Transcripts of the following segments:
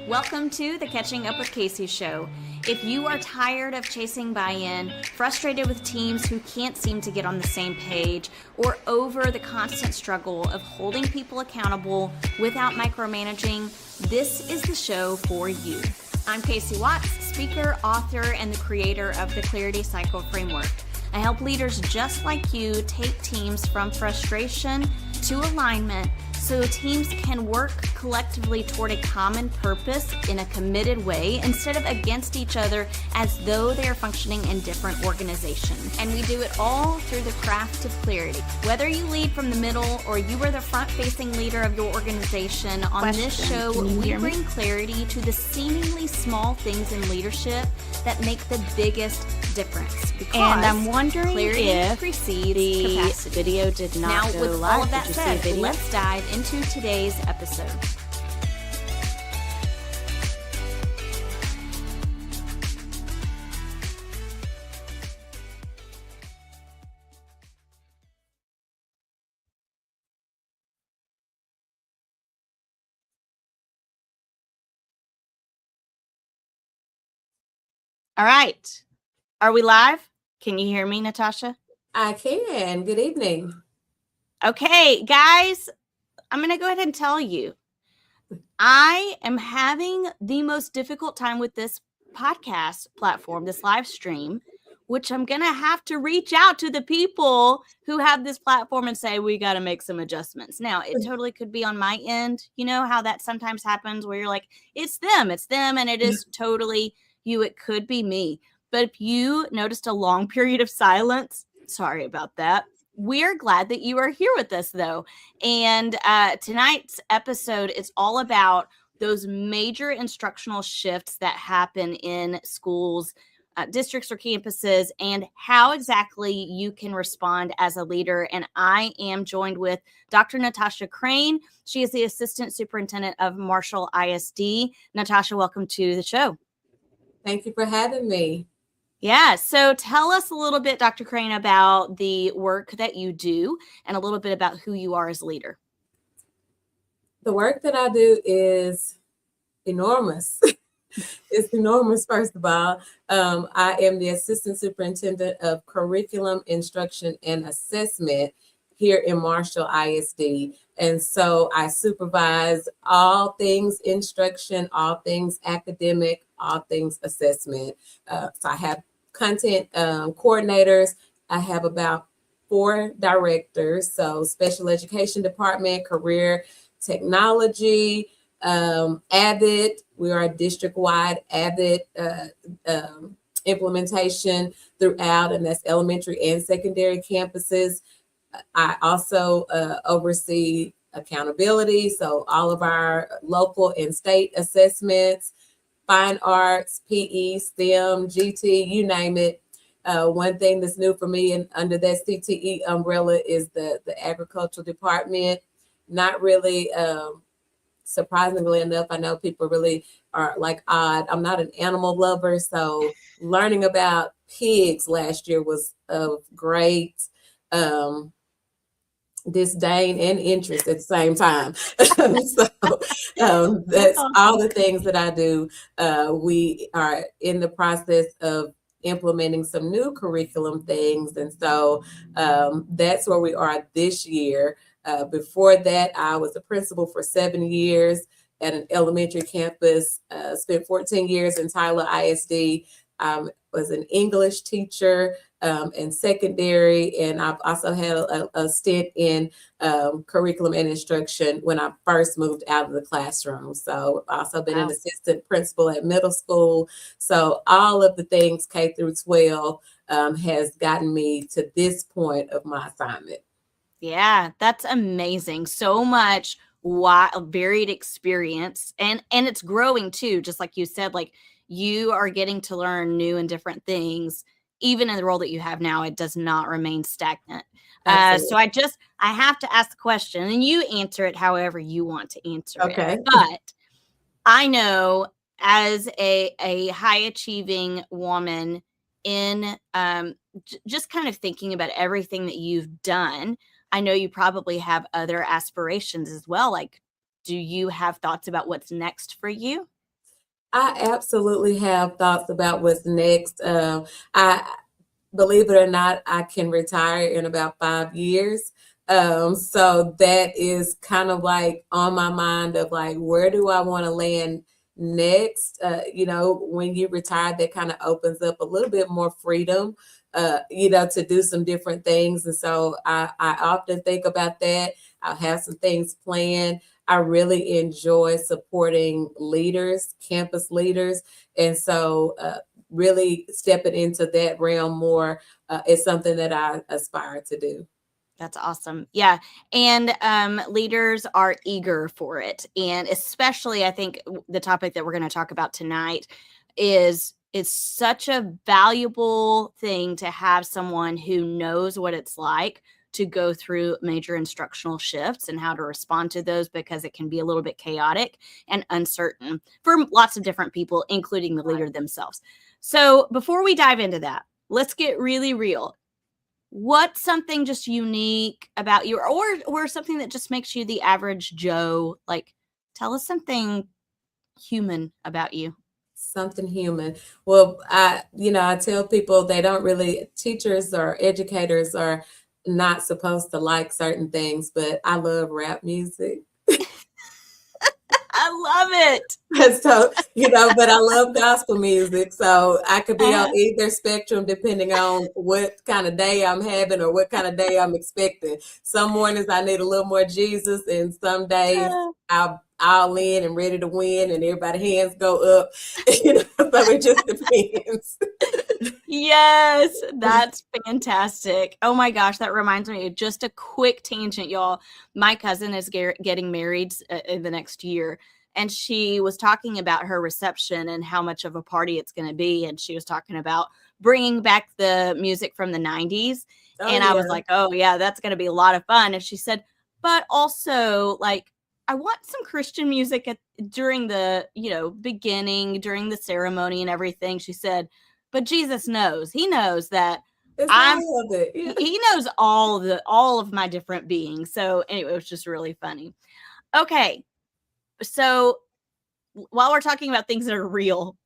Welcome to the Catching Up with Casey show. If you are tired of chasing buy-in, frustrated with teams who can't seem to get on the same page, or over the constant struggle of holding people accountable without micromanaging, this is the show for you. I'm Casey Watts, speaker, author, and the creator of the Clarity Cycle Framework. I help leaders just like you take teams from frustration to alignment so teams can work collectively toward a common purpose in a committed way instead of against each other as though they are functioning in different organizations. And we do it all through the craft of clarity. Whether you lead from the middle or you are the front-facing leader of your organization, on this show, we bring clarity to the seemingly small things in leadership that make the biggest difference. And I'm wondering if precedes the capacity. video did not Now, go with live. all of that Did you said, see a video? let's dive into today's episode. All right. Are we live? Can you hear me, NaTasha? I can. Good evening. Okay, guys, I'm going to go ahead and tell you. I am having the most difficult time with this podcast platform, this live stream, which I'm going to have to reach out to the people who have this platform and say, we got to make some adjustments. Now, it totally could be on my end. You know how that sometimes happens where you're like, it's them, and it is totally you. It could be me. But if you noticed a long period of silence, sorry about that. We're glad that you are here with us, though. And tonight's episode is all about those major instructional shifts that happen in schools, districts, or campuses, and how exactly you can respond as a leader. And I am joined with Dr. NaTasha Crain. She is the Assistant Superintendent of Marshall ISD. NaTasha, welcome to the show. Thank you for having me. Yeah. So tell us a little bit, Dr. Crain, about the work that you do and a little bit about who you are as a leader. The work that I do is enormous. It's enormous, first of all. I am the Assistant Superintendent of Curriculum Instruction and Assessment here in Marshall ISD. And so I supervise all things instruction, all things academic, all things assessment. So I have content coordinators. I have about 4 directors. So special education department, career technology, AVID. We are a district-wide AVID implementation throughout, and that's elementary and secondary campuses. I also oversee accountability, so all of our local and state assessments, fine arts, PE, STEM, GT, you name it. One thing that's new for me and under that CTE umbrella is the agricultural department. Not really, surprisingly enough, I know people really are like odd. I'm not an animal lover, so learning about pigs last year was of great disdain and interest at the same time. That's all the things that I do. We are in the process of implementing some new curriculum things. And so that's where we are this year. Before that, I was a principal for 7 years at an elementary campus, spent 14 years in Tyler ISD. Was an English teacher in secondary, and I've also had a stint in curriculum and instruction when I first moved out of the classroom. So I've also been an assistant principal at middle school. So all of the things K through 12 has gotten me to this point of my assignment. Yeah, that's amazing. So much varied experience, and it's growing too. Just like you said, like you are getting to learn new and different things. Even in the role that you have now, it does not remain stagnant. So I have to ask the question, and you answer it however you want to answer it. But I know as a high achieving woman in just kind of thinking about everything that you've done, I know you probably have other aspirations as well. Like, do you have thoughts about what's next for you? I absolutely have thoughts about what's next. I believe it or not, I can retire in about 5 years. So that is kind of like on my mind of like, where do I want to land next? When you retire, that kind of opens up a little bit more freedom, to do some different things. And so I often think about that. I'll have some things planned. I really enjoy supporting leaders, campus leaders. And so, really stepping into that realm more is something that I aspire to do. That's awesome. Yeah. And leaders are eager for it. And especially, I think the topic that we're going to talk about tonight is such a valuable thing to have someone who knows what it's like to go through major instructional shifts and how to respond to those, because it can be a little bit chaotic and uncertain for lots of different people, including the leader themselves. So before we dive into that, let's get really real. What's something just unique about you, or something that just makes you the average Joe? Like, tell us something human about you. Something human. Well, I tell people teachers or educators are not supposed to like certain things, but I love rap music. I love it. So, but I love gospel music. So I could be on either spectrum depending on what kind of day I'm having or what kind of day I'm expecting. Some mornings I need a little more Jesus, and some days I'm all in and ready to win and everybody's hands go up. So it just depends. Yes, that's fantastic. Oh my gosh, that reminds me of just a quick tangent, y'all. My cousin is getting married in the next year, and she was talking about her reception and how much of a party it's going to be. And she was talking about bringing back the music from the 90s. And I was like, oh yeah, that's going to be a lot of fun. And she said, but also, like, I want some Christian music during the, beginning, during the ceremony and everything. She said, but Jesus knows. He knows that he knows all of my different beings. So anyway, it was just really funny. Okay. So while we're talking about things that are real,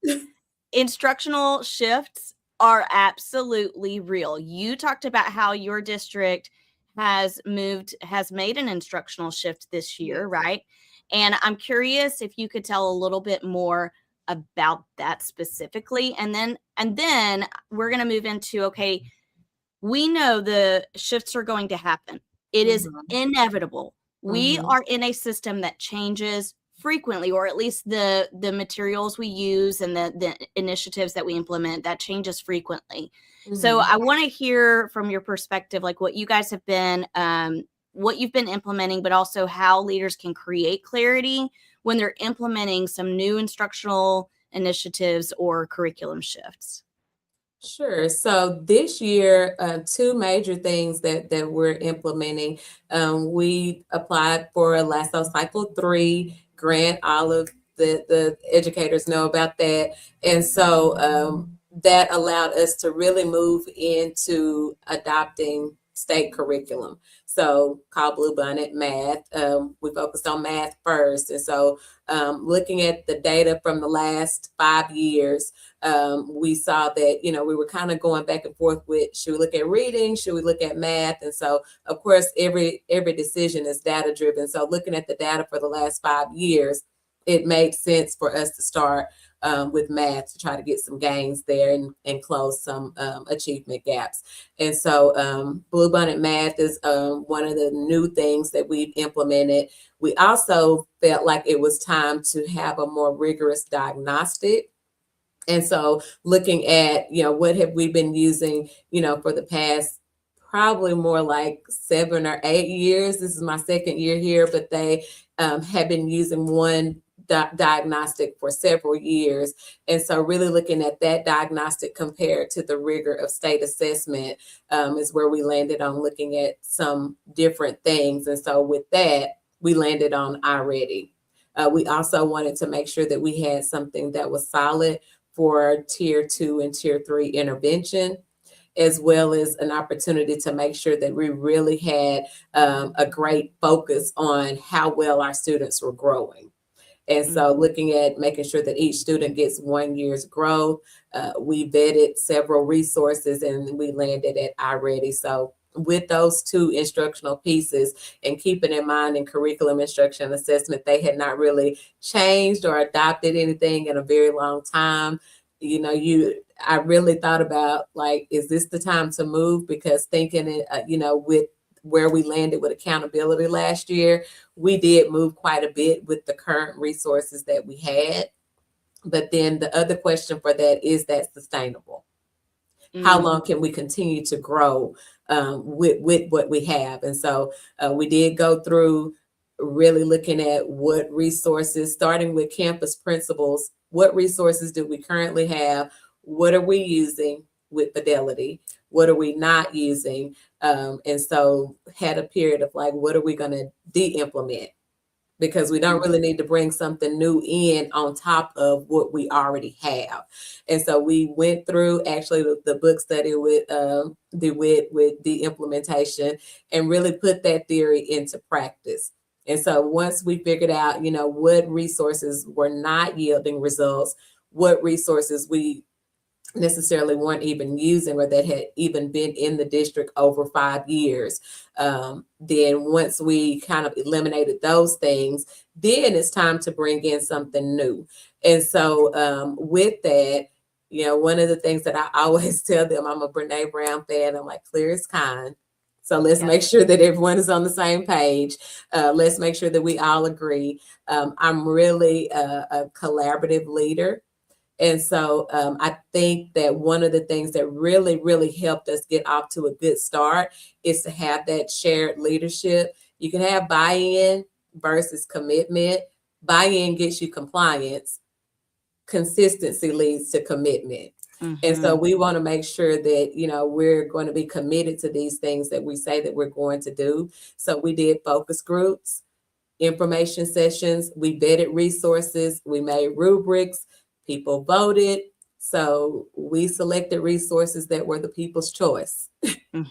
instructional shifts are absolutely real. You talked about how your district has made an instructional shift this year, right? And I'm curious if you could tell a little bit more about that specifically. And then we're going to move into, okay, we know the shifts are going to happen. It is inevitable. We are in a system that changes frequently, or at least the materials we use and the initiatives that we implement, that changes frequently. So I want to hear from your perspective, like what you guys have been, what you've been implementing, but also how leaders can create clarity when they're implementing some new instructional initiatives or curriculum shifts. Sure. So this year, two major things that we're implementing. We applied for a LASSO Cycle 3 grant. All of the educators know about that. And so that allowed us to really move into adopting state curriculum. So called Bluebonnet Math. We focused on math first. And so looking at the data from the last 5 years, we saw that, we were kind of going back and forth with, should we look at reading? Should we look at math? And so, of course, every decision is data driven. So looking at the data for the last 5 years, it made sense for us to start with math to try to get some gains there and close some achievement gaps. And so Bluebonnet Math is one of the new things that we've implemented. We also felt like it was time to have a more rigorous diagnostic. And so looking at, what have we been using, for the past probably more like 7 or 8 years. This is my second year here, but they have been using one diagnostic for several years. And so really looking at that diagnostic compared to the rigor of state assessment is where we landed on looking at some different things. And so with that, we landed on iReady. We also wanted to make sure that we had something that was solid for Tier 2 and Tier 3 intervention, as well as an opportunity to make sure that we really had a great focus on how well our students were growing. And so looking at making sure that each student gets 1 year's growth, we vetted several resources and we landed at iReady. So with those two instructional pieces, and keeping in mind in curriculum instruction assessment, they had not really changed or adopted anything in a very long time. I really thought about, like, is this the time to move? Because thinking, with where we landed with accountability last year, we did move quite a bit with the current resources that we had. But then the other question for that, is that sustainable? How long can we continue to grow with what we have? And so we did go through really looking at what resources, starting with campus principals, what resources do we currently have? What are we using with Fidelity? What are we not using? And so had a period of like, what are we going to de-implement? Because we don't really need to bring something new in on top of what we already have. And so we went through actually the book study with the implementation and really put that theory into practice. And so once we figured out, what resources were not yielding results, what resources we necessarily weren't even using or that had even been in the district over 5 years. Then once we kind of eliminated those things, then it's time to bring in something new. And so with that, one of the things that I always tell them, I'm a Brene Brown fan, I'm like, clear is kind. So let's make sure that everyone is on the same page. Let's make sure that we all agree. I'm really a collaborative leader. And so I think that one of the things that really, really helped us get off to a good start is to have that shared leadership. You can have buy-in versus commitment. Buy-in gets you compliance. Consistency leads to commitment. And so we want to make sure that, we're going to be committed to these things that we say that we're going to do. So we did focus groups, information sessions, we vetted resources, we made rubrics. People voted. So we selected resources that were the people's choice,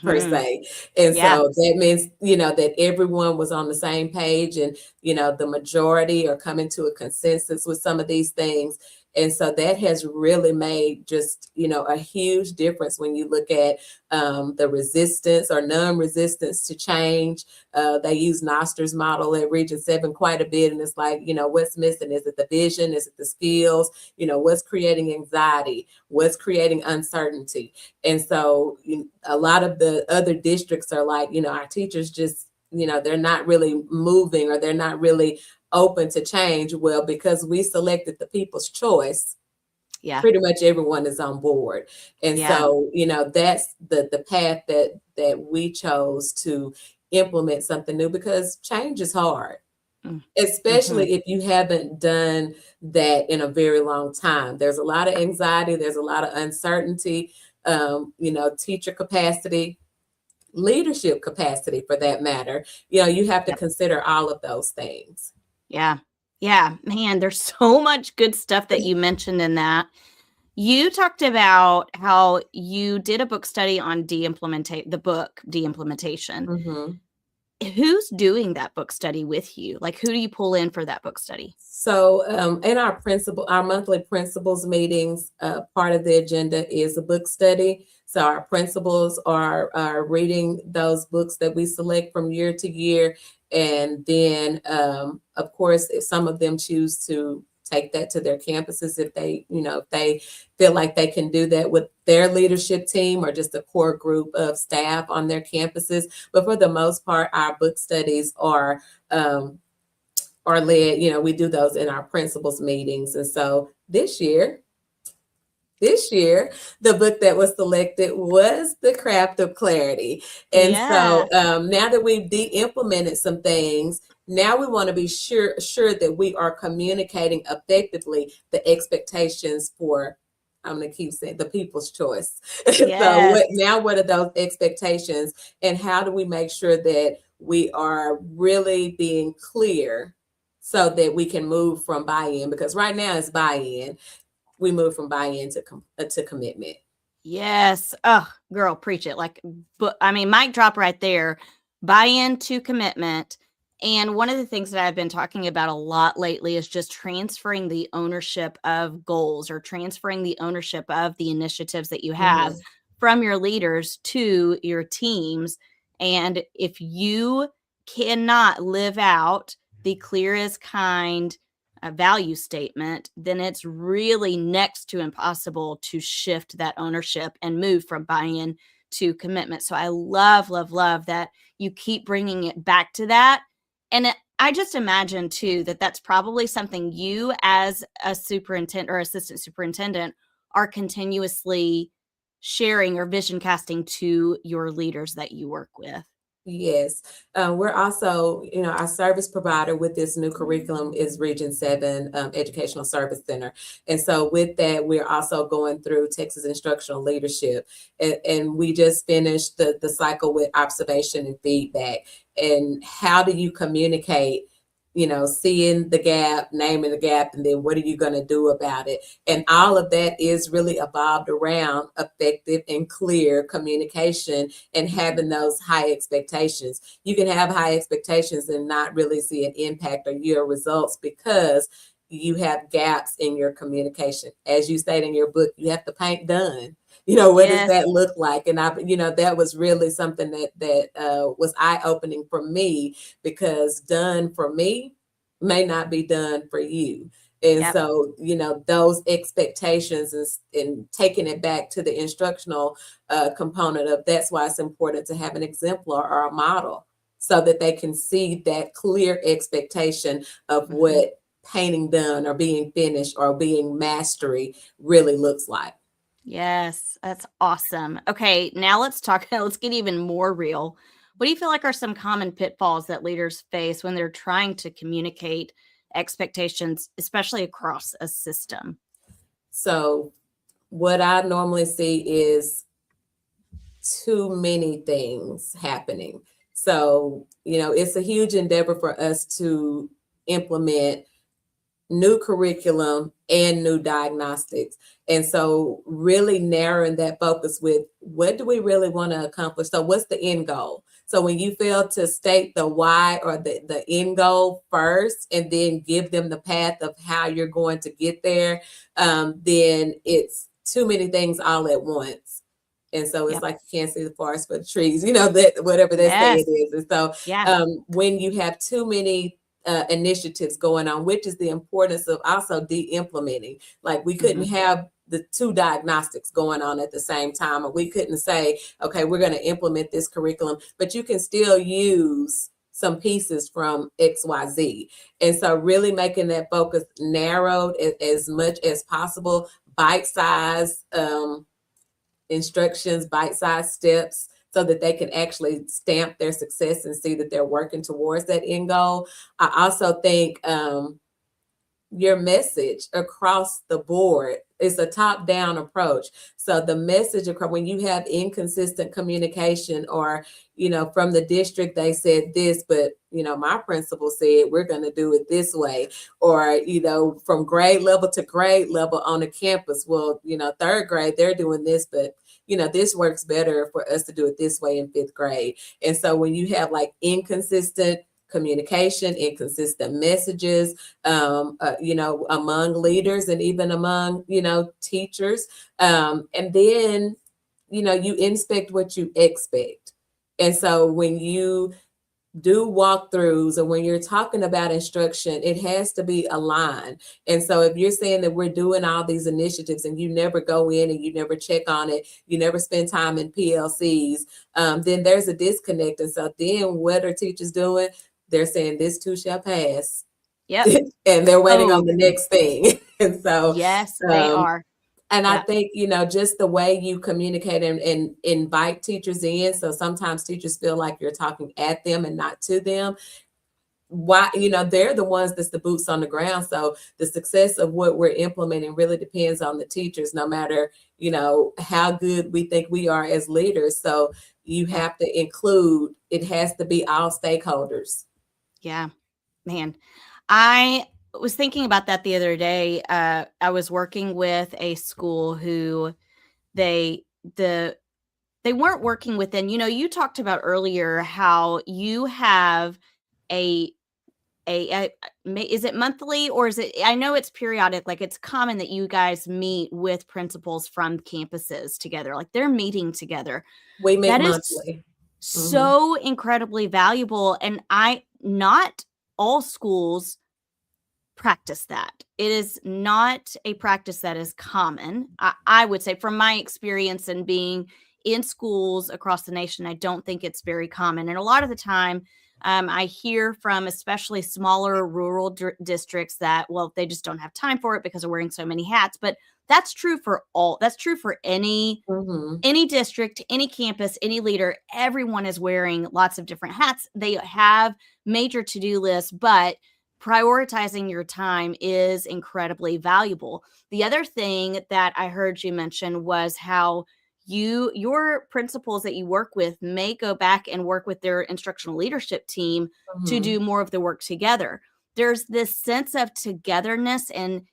per se. And so that means, that everyone was on the same page and, the majority are coming to a consensus with some of these things. And so that has really made just, a huge difference when you look at the resistance or non-resistance to change. They use Noster's model at Region 7 quite a bit. And it's like, what's missing? Is it the vision? Is it the skills? What's creating anxiety? What's creating uncertainty? And so a lot of the other districts are like, our teachers just, they're not really moving or they're not really open to change. Well, because we selected the people's choice, pretty much everyone is on board. And so, that's the path that we chose to implement something new, because change is hard, especially if you haven't done that in a very long time. There's a lot of anxiety. There's a lot of uncertainty, teacher capacity, leadership capacity for that matter. You have to consider all of those things. Yeah. Yeah, man, there's so much good stuff that you mentioned in that. You talked about how you did a book study on the book de-implementation. Who's doing that book study with you? Like, who do you pull in for that book study? So in our monthly principals meetings, part of the agenda is a book study. So our principals are reading those books that we select from year to year. And then, of course, if some of them choose to take that to their campuses, if they feel like they can do that with their leadership team or just a core group of staff on their campuses. But for the most part, our book studies are led, we do those in our principals meetings. And so this year, the book that was selected was The Craft of Clarity. And so now that we've de-implemented some things, now we want to be sure that we are communicating effectively the expectations for, I'm going to keep saying, the people's choice. So what are those expectations, and how do we make sure that we are really being clear so that we can move from buy-in? Because right now it's buy-in. We move from buy-in to commitment. Yes. Oh, girl, preach it. Like, but I mean, mic drop right there. Buy-in to commitment. And one of the things that I've been talking about a lot lately is just transferring the ownership of goals or transferring the ownership of the initiatives that you have from your leaders to your teams. And if you cannot live out the clear as kind value statement, then it's really next to impossible to shift that ownership and move from buy-in to commitment. So I love, love, love that you keep bringing it back to that. And I just imagine too that that's probably something you as a superintendent or assistant superintendent are continuously sharing or vision casting to your leaders that you work with. Yes. We're also, our service provider with this new curriculum is Region 7 Educational Service Center. And so with that, we're also going through Texas Instructional Leadership. And we just finished the cycle with observation and feedback. And how do you communicate, seeing the gap, naming the gap, and then what are you going to do about it? And all of that is really evolved around effective and clear communication and having those high expectations. You can have high expectations and not really see an impact or your results because you have gaps in your communication. As you state in your book, you have to paint done. What does that look like? And that was really something that was eye-opening for me, because done for me may not be done for you. And so, those expectations and taking it back to the instructional component of that's why it's important to have an exemplar or a model so that they can see that clear expectation of what painting done or being finished or being mastery really looks like. Yes, that's awesome. Okay, now let's get even more real. What do you feel like are some common pitfalls that leaders face when they're trying to communicate expectations, especially across a system? So what I normally see is too many things happening. So, it's a huge endeavor for us to implement new curriculum and new diagnostics. And so really narrowing that focus with what do we really want to accomplish? So what's the end goal? So when you fail to state the why or the end goal first, and then give them the path of how you're going to get there, then it's too many things all at once. And so it's like you can't see the forest for the trees, that whatever that saying is. And so when you have too many initiatives going on, which is the importance of also de-implementing. Like we couldn't have the two diagnostics going on at the same time, or we couldn't say, okay, we're going to implement this curriculum, but you can still use some pieces from XYZ. And so really making that focus narrowed as much as possible, bite-sized instructions, bite-sized steps, so that they can actually stamp their success and see that they're working towards that end goal. I also think your message across the board is a top-down approach. So the message across, when you have inconsistent communication, or, from the district, they said this, but, my principal said we're going to do it this way, or, from grade level to grade level on the campus, well, third grade, they're doing this, but this works better for us to do it this way in fifth grade. And so when you have like inconsistent communication, inconsistent messages, among leaders and even among, teachers, and then, you inspect what you expect. And so when you do walkthroughs or when you're talking about instruction, it has to be aligned. And so if you're saying that we're doing all these initiatives and you never go in and you never check on it, you never spend time in PLCs, then there's a disconnect. And so then what are teachers doing? They're saying this too shall pass. Yep. And they're waiting on the next thing. And so yes, they are. And I think, just the way you communicate and invite teachers in. So sometimes teachers feel like you're talking at them and not to them. Why, they're the ones that's the boots on the ground. So the success of what we're implementing really depends on the teachers, no matter, how good we think we are as leaders. So you have to include, it has to be all stakeholders. Yeah, man. I was thinking about that the other day. I was working with a school who they weren't working within, you talked about earlier how you have is it monthly or is it, I know it's periodic, like it's common that you guys meet with principals from campuses together, like they're meeting together. We meet That is monthly. so incredibly valuable. And not all schools practice that. It is not a practice that is common. I would say from my experience and being in schools across the nation, I don't think it's very common. And a lot of the time, I hear from especially smaller rural districts that, well, they just don't have time for it because they're wearing so many hats. But that's true for all. That's true for any district, any campus, any leader. Everyone is wearing lots of different hats. They have major to-do lists, but prioritizing your time is incredibly valuable. The other thing that I heard you mention was how your principals that you work with may go back and work with their instructional leadership team to do more of the work together. There's this sense of togetherness and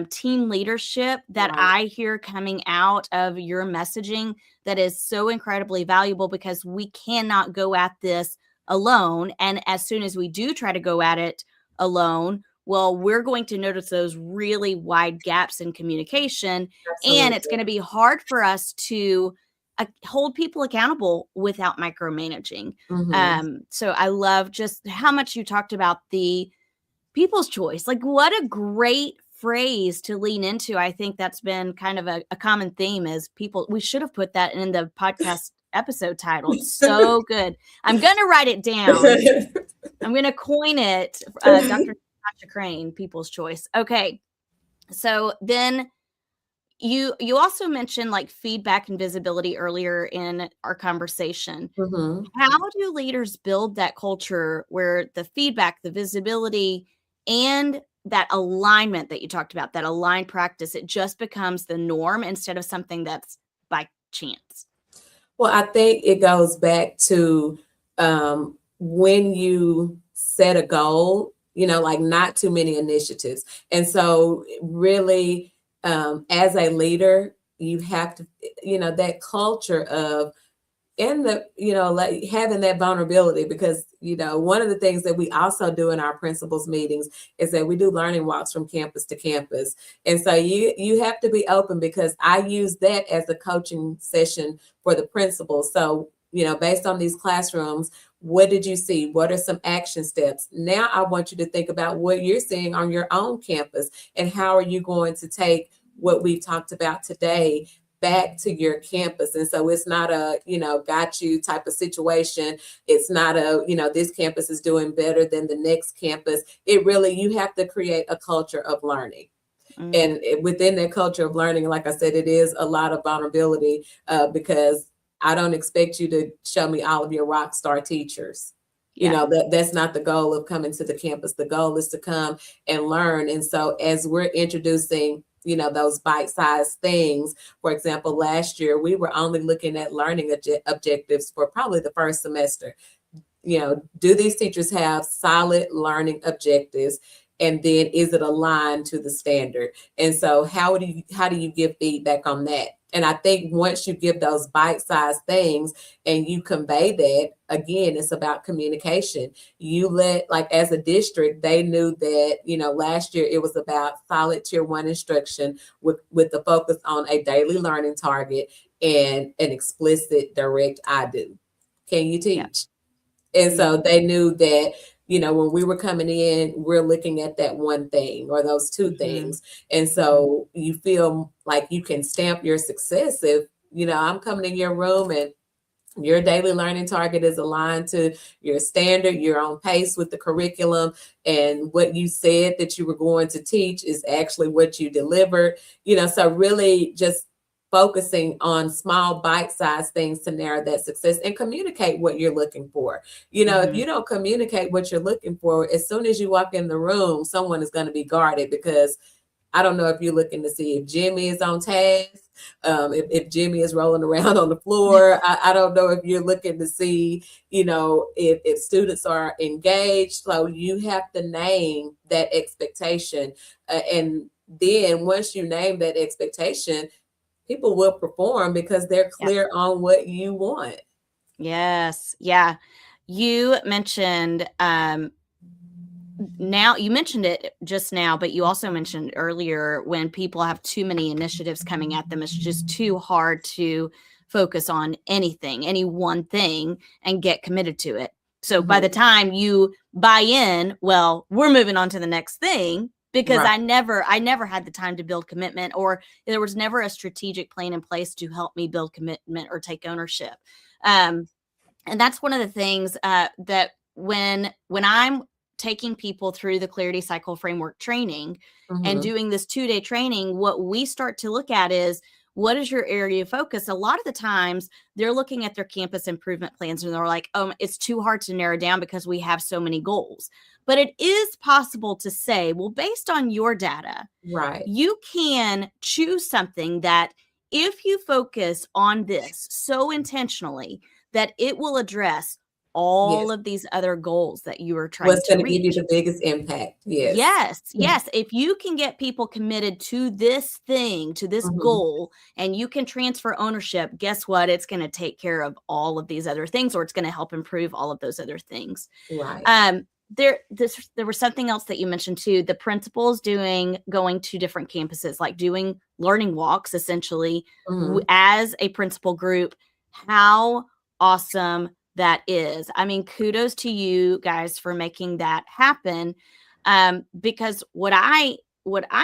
team leadership that I hear coming out of your messaging that is so incredibly valuable, because we cannot go at this alone. And as soon as we do try to go at it alone, well, we're going to notice those really wide gaps in communication. Absolutely. And it's going to be hard for us to hold people accountable without micromanaging. So I love just how much you talked about the people's choice. Like, what a great phrase to lean into. I think that's been kind of a common theme is people. We should have put that in the podcast episode title. It's so good. I'm going to write it down. I'm going to coin it, Dr. NaTasha Crain, people's choice. Okay. So then you also mentioned like feedback and visibility earlier in our conversation. How do leaders build that culture where the feedback, the visibility, and that alignment that you talked about, that aligned practice, it just becomes the norm instead of something that's by chance? Well, I think it goes back to when you set a goal, like not too many initiatives. And so really, as a leader, you have to, that culture of, like having that vulnerability, because, one of the things that we also do in our principals meetings is that we do learning walks from campus to campus. And so you have to be open, because I use that as a coaching session for the principals. So, based on these classrooms, what did you see? What are some action steps? Now I want you to think about what you're seeing on your own campus, and how are you going to take what we've talked about today back to your campus. And so it's not a, got you type of situation. It's not a, this campus is doing better than the next campus. It really, you have to create a culture of learning. And within that culture of learning, like I said, it is a lot of vulnerability, because I don't expect you to show me all of your rock star teachers. That's not the goal of coming to the campus. The goal is to come and learn. And so as we're introducing, those bite-sized things, for example, last year, we were only looking at learning objectives for probably the first semester. Do these teachers have solid learning objectives? And then is it aligned to the standard? And so how do you give feedback on that? And I think once you give those bite-sized things and you convey that, again, it's about communication. You like as a district, they knew that, last year it was about solid tier 1 instruction with the focus on a daily learning target and an explicit direct I do. Can you teach? Yeah. And so they knew that, when we were coming in, we're looking at that one thing or those two things. And so you feel like you can stamp your success if, I'm coming in your room and your daily learning target is aligned to your standard, you're on pace with the curriculum, and what you said that you were going to teach is actually what you delivered. So really just focusing on small bite-sized things to narrow that success and communicate what you're looking for. If you don't communicate what you're looking for, as soon as you walk in the room, someone is going to be guarded, because I don't know if you're looking to see if Jimmy is on task, if Jimmy is rolling around on the floor. I don't know if you're looking to see, if students are engaged. So you have to name that expectation. And then once you name that expectation, people will perform because they're clear on what you want. Yes. Yeah. You mentioned now you mentioned it just now, but you also mentioned earlier when people have too many initiatives coming at them, it's just too hard to focus on any one thing and get committed to it. So by the time you buy in, well, we're moving on to the next thing, because I never had the time to build commitment, or there was never a strategic plan in place to help me build commitment or take ownership. And that's one of the things that when I'm taking people through the Clarity Cycle Framework training and doing this 2-day training, what we start to look at is, what is your area of focus? A lot of the times they're looking at their campus improvement plans and they're like, oh, it's too hard to narrow down because we have so many goals. But it is possible to say, well, based on your data, you can choose something that if you focus on this so intentionally, that it will address all of these other goals that you are trying What's to going to reach. give you the biggest impact? Yes. If you can get people committed to this thing, to this goal, and you can transfer ownership, guess what? It's going to take care of all of these other things, or it's going to help improve all of those other things. There was something else that you mentioned too, the principals going to different campuses, like doing learning walks, essentially, as a principal group. How awesome that is. I mean, kudos to you guys for making that happen. Because what I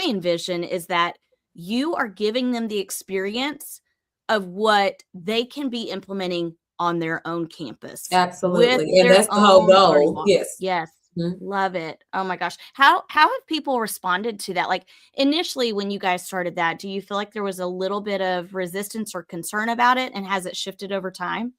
envision is that you are giving them the experience of what they can be implementing on their own campus. Absolutely. And that's the whole goal. Yes. Love it. Oh my gosh. How have people responded to that? Like, initially when you guys started that, do you feel like there was a little bit of resistance or concern about it? And has it shifted over time?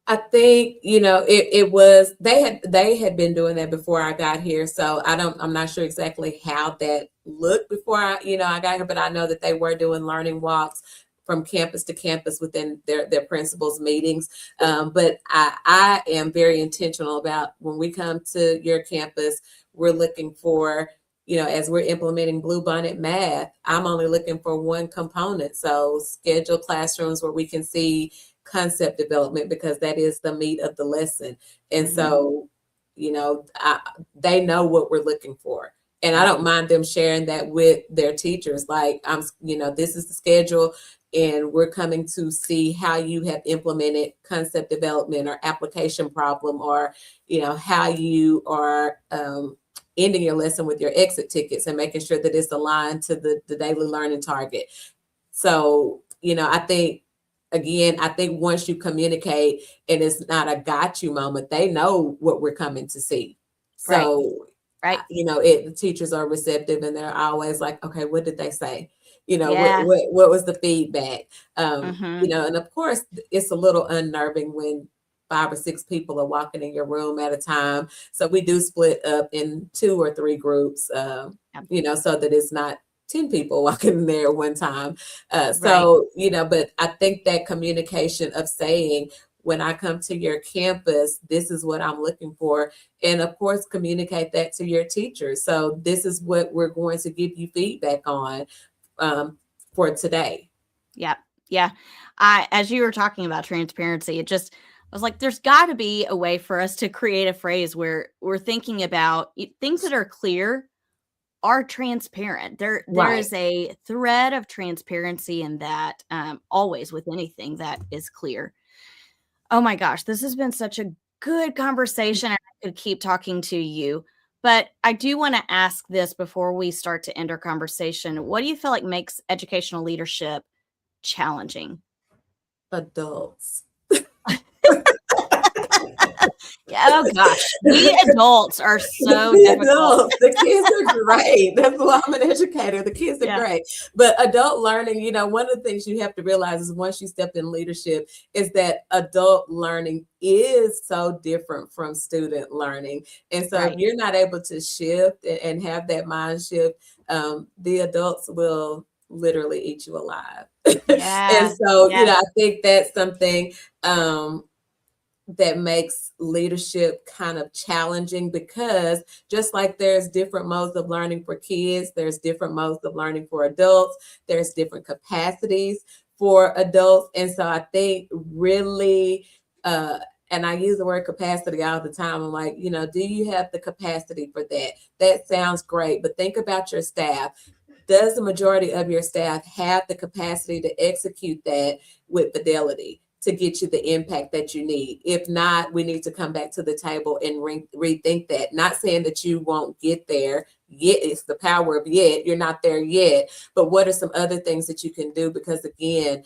I think, it was, they had been doing that before I got here. So I'm not sure exactly how that looked before I got here, but I know that they were doing learning walks from campus to campus within their principals' meetings. But I am very intentional about, when we come to your campus, we're looking for, as we're implementing Bluebonnet Math, I'm only looking for one component. So schedule classrooms where we can see concept development, because that is the meat of the lesson. And so, they know what we're looking for. And I don't mind them sharing that with their teachers. Like, this is the schedule, and we're coming to see how you have implemented concept development or application problem, or, how you are ending your lesson with your exit tickets and making sure that it's aligned to the daily learning target. So, I think once you communicate and it's not a got you moment, they know what we're coming to see. So, the teachers are receptive, and they're always like, okay, what did they say? What was the feedback? And of course, it's a little unnerving when 5 or 6 people are walking in your room at a time. So we do split up in 2 or 3 groups, so that it's not 10 people walking in there at one time. But I think that communication of saying, when I come to your campus, this is what I'm looking for. And of course, communicate that to your teachers. So this is what we're going to give you feedback on for today. Yeah. As you were talking about transparency, I was like, there's got to be a way for us to create a phrase where we're thinking about things that are clear are transparent. There is a thread of transparency in that, always, with anything that is clear. Oh my gosh, this has been such a good conversation. I could keep talking to you, but I do want to ask this before we start to end our conversation. What do you feel like makes educational leadership challenging? Adults. Oh gosh, we adults are so difficult. The kids are great. That's why I'm an educator. The kids are great. But adult learning, one of the things you have to realize is, once you step in leadership, is that adult learning is so different from student learning. And so if you're not able to shift and have that mind shift, the adults will literally eat you alive. And so, I think that's something that makes leadership kind of challenging, because just like there's different modes of learning for kids, there's different modes of learning for adults, there's different capacities for adults. And so I think really And I use the word capacity all the time. I'm like, do you have the capacity for that? That sounds great, but think about your staff. Does the majority of your staff have the capacity to execute that with fidelity to get you the impact that you need? If not, we need to come back to the table and rethink that. Not saying that you won't get there yet. It's the power of yet. You're not there yet. But what are some other things that you can do? Because again,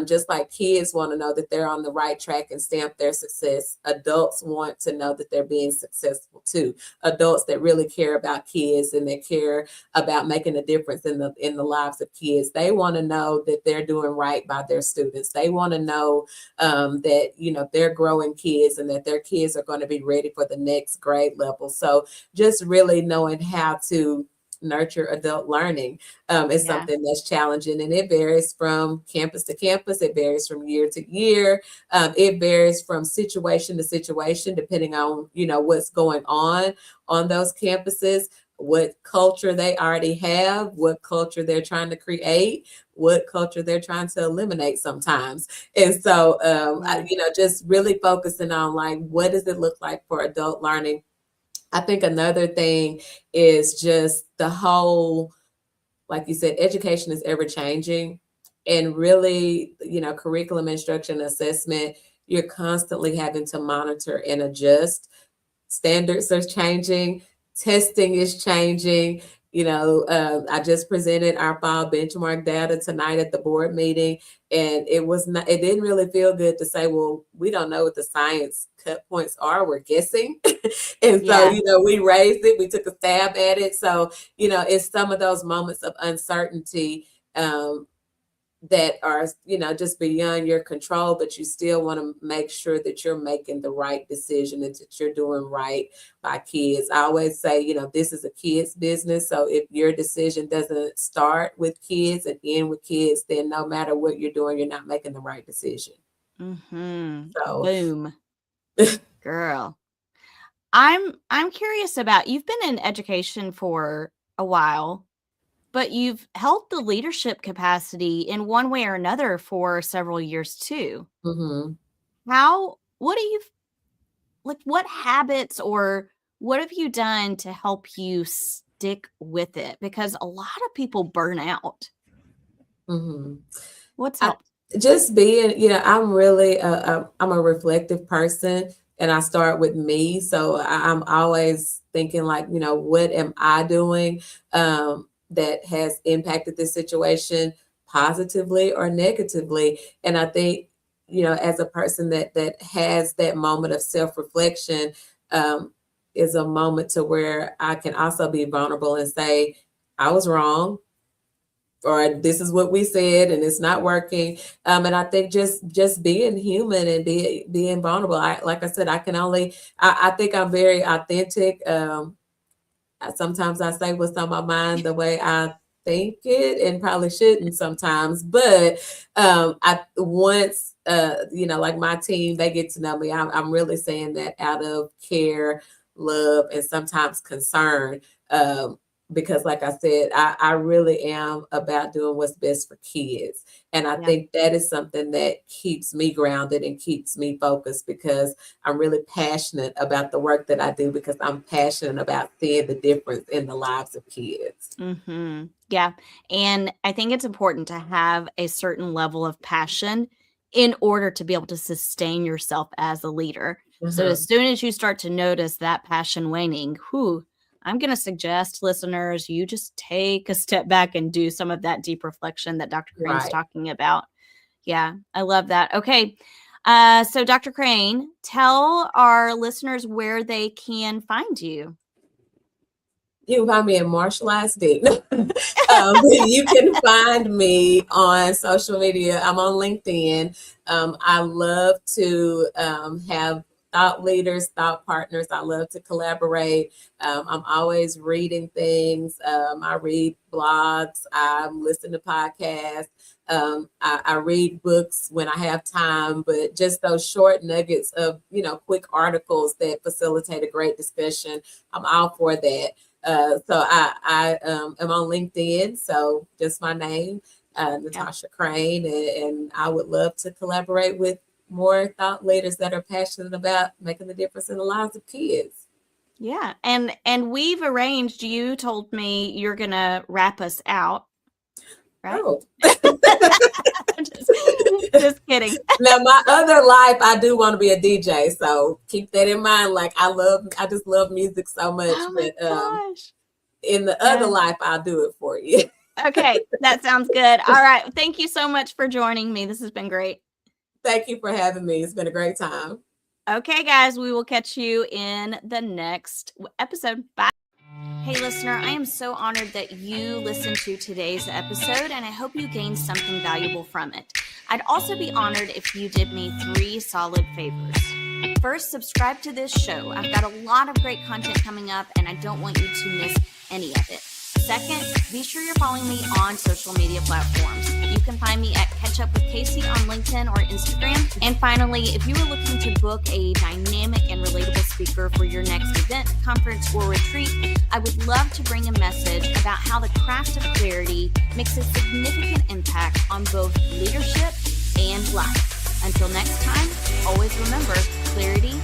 just like kids want to know that they're on the right track and stamp their success, adults want to know that they're being successful too. Adults that really care about kids and that care about making a difference in the lives of kids. They want to know that they're doing right by their students. They want to know that they're growing kids and that their kids are going to be ready for the next grade level. So just really knowing how to nurture adult learning is something that's challenging, and it varies from campus to campus. It varies from year to year. It varies from situation to situation, depending on what's going on those campuses, what culture they already have, what culture they're trying to create, what culture they're trying to eliminate sometimes. And so, just really focusing on like, what does it look like for adult learning? I think another thing is just the whole, like you said, education is ever changing, and really, curriculum instruction assessment, you're constantly having to monitor and adjust. Standards are changing. Testing is changing. I just presented our fall benchmark data tonight at the board meeting, and it didn't really feel good to say, well, we don't know what the science cut points are. We're guessing. And so, we raised it, we took a stab at it. So, it's some of those moments of uncertainty that are, just beyond your control, but you still want to make sure that you're making the right decision and that you're doing right by kids. I always say, this is a kid's business. So if your decision doesn't start with kids and end with kids, then no matter what you're doing, you're not making the right decision. Mm-hmm. So boom. Girl. I'm curious about, you've been in education for a while, but you've held the leadership capacity in one way or another for several years too. mm-hmm. What habits or what have you done to help you stick with it? Because a lot of people burn out. Mm-hmm. What's helped? Just being, I'm really, I'm a reflective person, and I start with me. So I'm always thinking like, what am I doing that has impacted this situation positively or negatively? And I think, as a person that has that moment of self-reflection, is a moment to where I can also be vulnerable and say, I was wrong, or this is what we said and it's not working. And I think just being human and being vulnerable. Like I said, I think I'm very authentic. Sometimes I say what's on my mind the way I think it, and probably shouldn't sometimes, but like my team, they get to know me. I'm really saying that out of care, love, and sometimes concern. Because like I said, I really am about doing what's best for kids. And I think that is something that keeps me grounded and keeps me focused, because I'm really passionate about the work that I do, because I'm passionate about seeing the difference in the lives of kids. Mm-hmm. Yeah. And I think it's important to have a certain level of passion in order to be able to sustain yourself as a leader. So as soon as you start to notice that passion waning, I'm going to suggest, listeners, you just take a step back and do some of that deep reflection that Dr. Crain's talking about. Yeah, I love that. Okay. So Dr. Crain, tell our listeners where they can find you. You can find me at Marshall ISD. You can find me on social media. I'm on LinkedIn. I love to have thought leaders, thought partners. I love to collaborate. I'm always reading things. I read blogs. I listen to podcasts. I read books when I have time, but just those short nuggets of, quick articles that facilitate a great discussion, I'm all for that. So I am on LinkedIn. So just my name, NaTasha Crain, and I would love to collaborate with more thought leaders that are passionate about making the difference in the lives of kids. Yeah. And we've arranged, you told me you're going to wrap us out. Right? Oh. just kidding. Now, my other life, I do want to be a DJ, so keep that in mind. Like, I just love music so much. Oh my gosh. In the other life, I'll do it for you. Okay, that sounds good. All right. Thank you so much for joining me. This has been great. Thank you for having me. It's been a great time. Okay, guys, we will catch you in the next episode. Bye. Hey, listener, I am so honored that you listened to today's episode, and I hope you gained something valuable from it. I'd also be honored if you did me 3 solid favors. First, subscribe to this show. I've got a lot of great content coming up, and I don't want you to miss any of it. Second, be sure you're following me on social media platforms. You can find me at Catch Up with Casey on LinkedIn or Instagram. And finally, if you are looking to book a dynamic and relatable speaker for your next event, conference, or retreat, I would love to bring a message about how the craft of clarity makes a significant impact on both leadership and life. Until next time, always remember, clarity